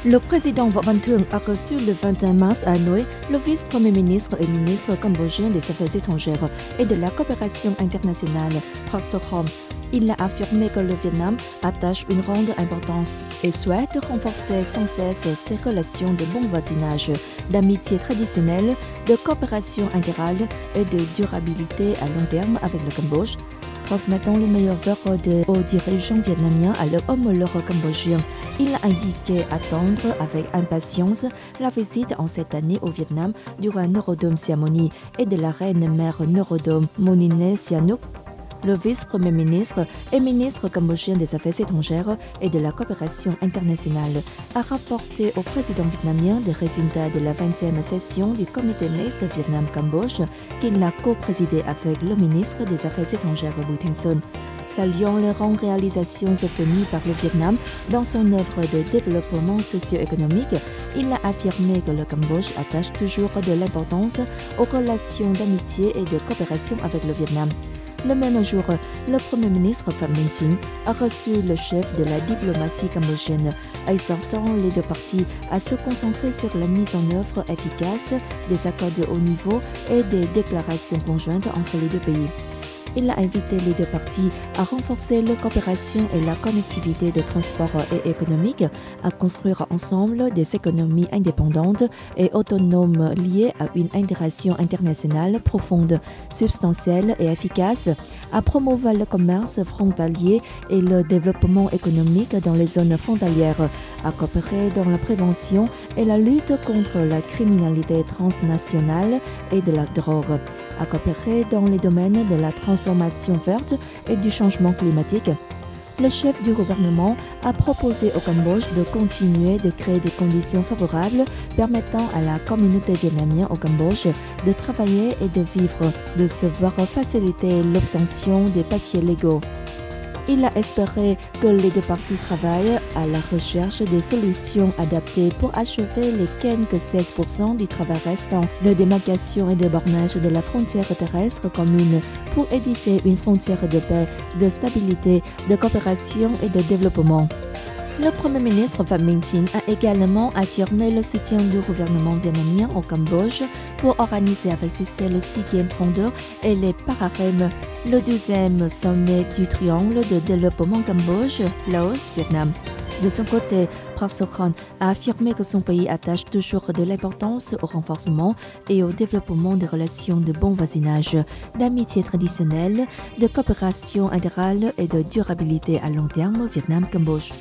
Le président Võ Văn Thưởng a reçu le 21 mars à Hanoï le vice-premier ministre et ministre cambodgien des Affaires étrangères et de la coopération internationale, Prak Sokhonn. Il a affirmé que le Vietnam attache une grande importance et souhaite renforcer sans cesse ses relations de bon voisinage, d'amitié traditionnelle, de coopération intégrale et de durabilité à long terme avec le Cambodge, transmettant les meilleurs vœux aux dirigeants vietnamiens à leur homologue cambodgien. Il a indiqué attendre avec impatience la visite en cette année au Vietnam du roi Norodom Sihamoni et de la reine-mère Norodom Mohnine Sihanouk. Le vice-premier ministre et ministre cambodgien des Affaires étrangères et de la coopération internationale a rapporté au président vietnamien des résultats de la 20e session du comité mixte Vietnam-Cambodge qu'il a co-présidé avec le ministre des Affaires étrangères Bui Thanh Xuân. Saluant les grandes réalisations obtenues par le Vietnam dans son œuvre de développement socio-économique, il a affirmé que le Cambodge attache toujours de l'importance aux relations d'amitié et de coopération avec le Vietnam. Le même jour, le Premier ministre Phạm Minh Chính a reçu le chef de la diplomatie cambodgienne, exhortant les deux parties à se concentrer sur la mise en œuvre efficace des accords de haut niveau et des déclarations conjointes entre les deux pays. Il a invité les deux parties à renforcer la coopération et la connectivité de transport et économique, à construire ensemble des économies indépendantes et autonomes liées à une intégration internationale profonde, substantielle et efficace, à promouvoir le commerce frontalier et le développement économique dans les zones frontalières, à coopérer dans la prévention et la lutte contre la criminalité transnationale et de la drogue, à coopérer dans les domaines de la transformation verte et du changement climatique. Le chef du gouvernement a proposé au Cambodge de continuer de créer des conditions favorables permettant à la communauté vietnamienne au Cambodge de travailler et de vivre, de se voir faciliter l'obtention des papiers légaux. Il a espéré que les deux parties travaillent à la recherche des solutions adaptées pour achever les quelques 16% du travail restant de démarcation et de bornage de la frontière terrestre commune pour édifier une frontière de paix, de stabilité, de coopération et de développement. Le Premier ministre Phạm Minh Chính a également affirmé le soutien du gouvernement vietnamien au Cambodge pour organiser avec succès le 6e 32 et les Pararem, le 12e sommet du triangle de développement Cambodge-Laos-Vietnam. De son côté, Prak Sokhonn a affirmé que son pays attache toujours de l'importance au renforcement et au développement des relations de bon voisinage, d'amitié traditionnelle, de coopération intégrale et de durabilité à long terme Vietnam-Cambodge.